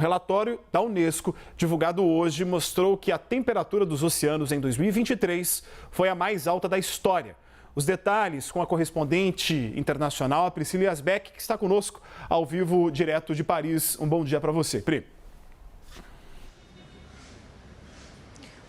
relatório da Unesco, divulgado hoje, mostrou que a temperatura dos oceanos em 2023 foi a mais alta da história. Os detalhes com a correspondente internacional, a Priscila Yazbek, que está conosco ao vivo, direto de Paris. Um bom dia para você, Pri.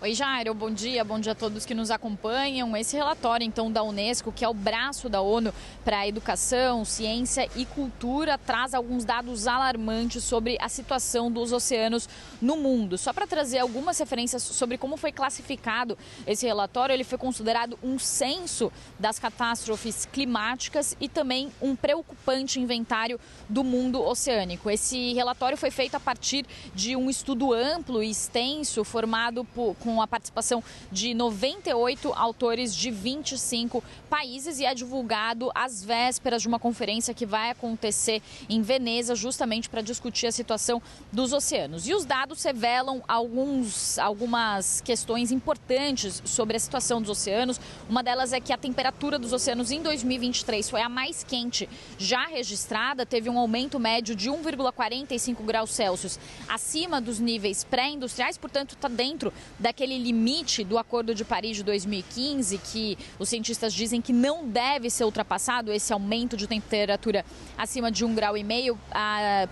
Oi, Jairo, bom dia a todos que nos acompanham. Esse relatório, então, da Unesco, que é o braço da ONU para a educação, ciência e cultura, traz alguns dados alarmantes sobre a situação dos oceanos no mundo. Só para trazer algumas referências sobre como foi classificado esse relatório, ele foi considerado um censo das catástrofes climáticas e também um preocupante inventário do mundo oceânico. Esse relatório foi feito a partir de um estudo amplo e extenso, formado com a participação de 98 autores de 25 países e é divulgado às vésperas de uma conferência que vai acontecer em Veneza, justamente para discutir a situação dos oceanos. E os dados revelam algumas questões importantes sobre a situação dos oceanos. Uma delas é que a temperatura dos oceanos em 2023 foi a mais quente já registrada, teve um aumento médio de 1,45 graus Celsius acima dos níveis pré-industriais, portanto está dentro daquele limite do Acordo de Paris de 2015, que os cientistas dizem que não deve ser ultrapassado, esse aumento de temperatura acima de 1,5 graus,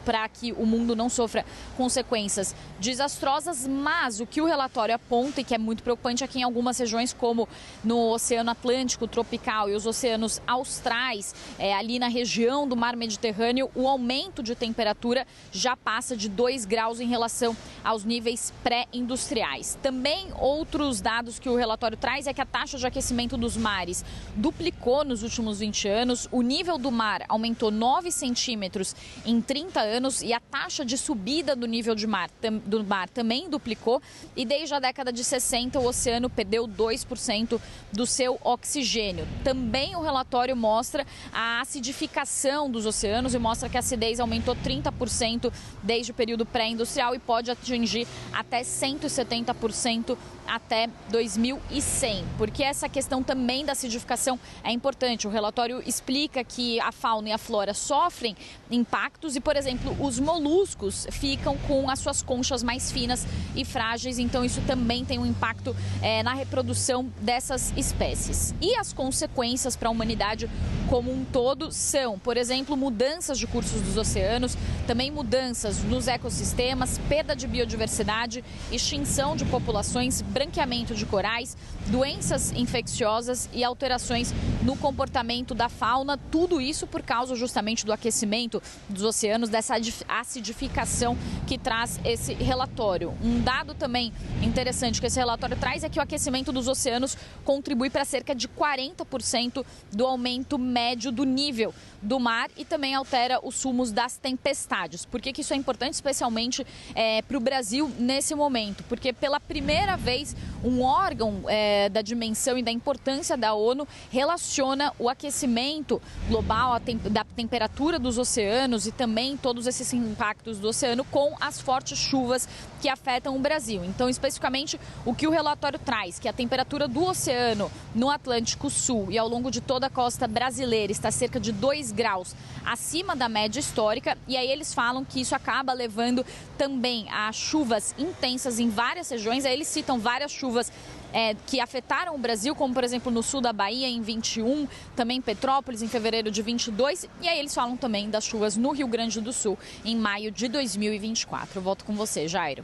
para que o mundo não sofra consequências desastrosas. Mas o que o relatório aponta, e que é muito preocupante, é que em algumas regiões, como no Oceano Atlântico tropical e os oceanos austrais, ali na região do Mar Mediterrâneo, o aumento de temperatura já passa de 2 graus em relação aos níveis pré-industriais. Também outros dados que o relatório traz é que a taxa de aquecimento dos mares duplicou nos últimos 20 anos, o nível do mar aumentou 9 centímetros em 30 anos e a taxa de subida do nível do mar também duplicou, e desde a década de 60 o oceano perdeu 2% do seu oxigênio. Também o relatório mostra a acidificação dos oceanos e mostra que a acidez aumentou 30% desde o período pré-industrial e pode atingir até 170% até 2100, porque essa questão também da acidificação é importante. O relatório explica que a fauna e a flora sofrem impactos e, por exemplo, os moluscos ficam com as suas conchas mais finas e frágeis, então isso também tem um impacto na reprodução dessas espécies. E as consequências para a humanidade como um todo são, por exemplo, mudanças de cursos dos oceanos, também mudanças nos ecossistemas, perda de biodiversidade, extinção de populações, branqueamento de corais, doenças infecciosas e alterações no comportamento da fauna, tudo isso por causa justamente do aquecimento dos oceanos, dessa acidificação que traz esse relatório. Um dado também interessante que esse relatório traz é que o aquecimento dos oceanos contribui para cerca de 40% do aumento médio do nível do mar e também altera os rumos das tempestades. Por que isso é importante, especialmente para o Brasil nesse momento? Porque pela primeira vez um órgão da dimensão e da importância da ONU relaciona o aquecimento global, da temperatura dos oceanos e também todos esses impactos do oceano com as fortes chuvas que afetam o Brasil. Então, especificamente, o que o relatório traz, que a temperatura do oceano no Atlântico Sul e ao longo de toda a costa brasileira está cerca de 2 graus acima da média histórica, e aí eles falam que isso acaba levando também a chuvas intensas em várias regiões. Aí eles citam várias chuvas que afetaram o Brasil, como por exemplo no sul da Bahia em 21, também Petrópolis em fevereiro de 22, e aí eles falam também das chuvas no Rio Grande do Sul em maio de 2024. Eu volto com você, Jairo.